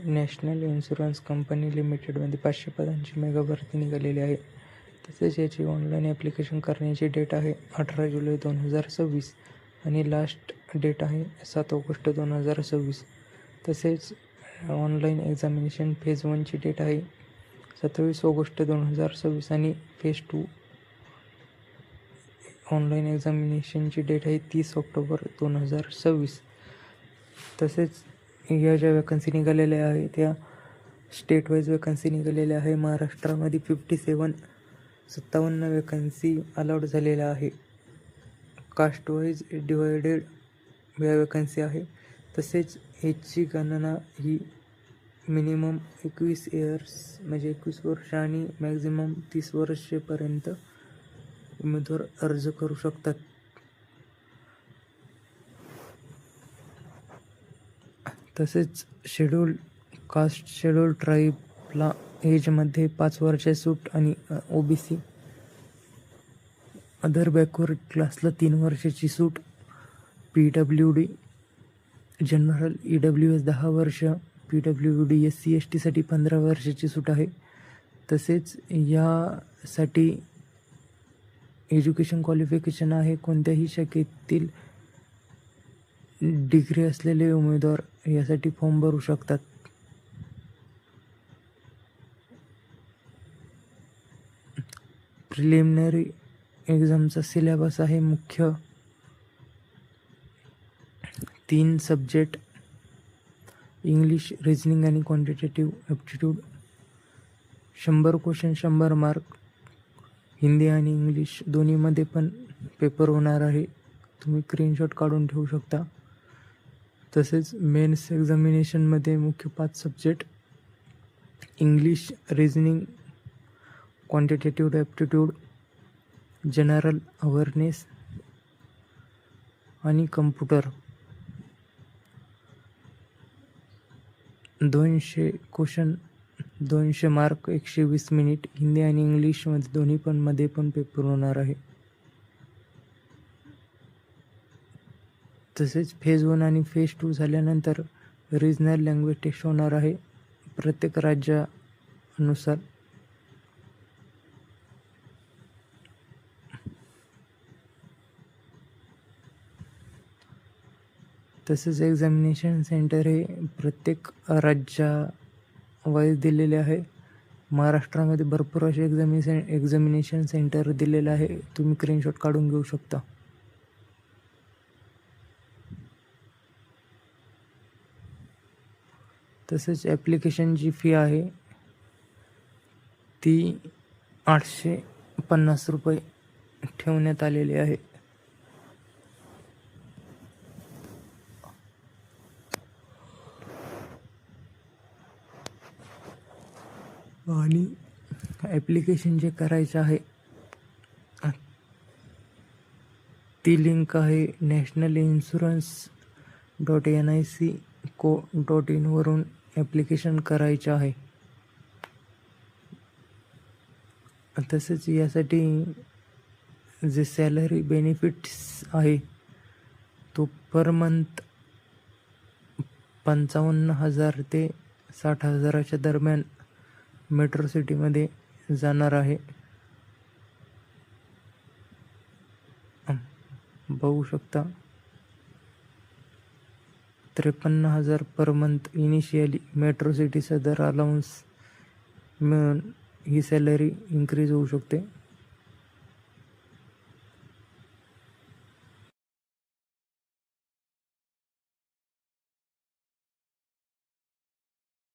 National insurance company लिमिटेडमध्ये 500 पदांची mega भरती निघालेली आहे. तसेच याची ऑनलाईन ॲप्लिकेशन करण्याची डेट आहे 18 जुलै 2026 आणि लास्ट डेट आहे 7 ऑगस्ट 2026. तसेच ऑनलाईन एक्झामिनेशन फेज 1ची डेट आहे 27 ऑगस्ट 2026 आणि फेज 2 ऑनलाईन एक्झामिनेशनची डेट आहे 30 ऑक्टोबर 2026. तसेच या ज्या वॅकन्सी निघालेल्या आहे त्या स्टेट वाईज वॅकन्सी निघालेल्या आहे. महाराष्ट्रामध्ये 57 वॅकन्सी अलाउड झालेल्या आहे. कास्ट वाईज डिवायडेड या वॅकन्सी आहे. तसेच ह्याची गणना ही मिनिमम 21 इयर्स म्हणजे 21 वर्ष आणि मॅक्झिमम 30 वर्षेपर्यंत उमेदवार अर्ज करू शकतात. तसेच शेड्यूल कास्ट शेड्यूल ट्राईबला एजमध्ये 5 वर्षे सूट आणि OBC अदर बॅकवर्ड क्लासला 3 वर्षाची सूट. PWD जनरल EWS 10 वर्ष. PWD SC ST साठी 15 वर्षाची सूट आहे. तसेच यासाठी एज्युकेशन क्वालिफिकेशन आहे कोणत्याही शाखेतील डिग्री असलेले उमेदवार यासाठी फॉर्म भरू शकतात. प्रिलिमिनरी एक्झामचा सिलेबस आहे मुख्य 3 सब्जेक्ट इंग्लिश, रिजनिंग आणि quantitative aptitude. 100 question 100 mark. Hindi आणि इंग्लिश दोन्हीमध्ये पण पेपर होणार आहे. तुम्ही स्क्रीनशॉट काढून ठेवू शकता. तसेच मेन्स एक्झामिनेशनमध्ये मुख्य 5 subject English, reasoning, quantitative aptitude, general awareness आणि computer. 200 question 200 mark 120 minute. Hindi आणि इंग्लिशमध्ये दोन्ही पण मध्ये पण पेपर होणार आहे. तसेच फेज 1 आणि फेज 2 झाल्यानंतर रिजनल लँग्वेज टेस्ट होणार आहे प्रत्येक राज्यानुसार. तसेच एक्झामिनेशन सेंटर हे प्रत्येक राज्यावाईज दिलेले आहे. महाराष्ट्रामध्ये भरपूर असे एक्झामिनेशन सेंटर दिलेले आहे. तुम्ही स्क्रीनशॉट काढून घेऊ शकता. तसेच ॲप्लिकेशनची फी आहे ती 850 रुपये ठेवण्यात आलेली आहे. आणि ॲप्लिकेशन जे करायचं आहे ती लिंक आहे nationalinsurance.nic.in वरून ॲप्लिकेशन करायचं आहे. तसेच यासाठी जे सॅलरी बेनिफिट्स आहे तो पर मंथ 55,000 ते 60,000च्या दरम्यान मेट्रो सिटीमध्ये जाणार आहे. बघू शकता 53,000 पर मंथ इनिशियली. मेट्रो सिटीचा दर अलाउन्स मिळून ही सॅलरी इन्क्रीज होऊ शकते.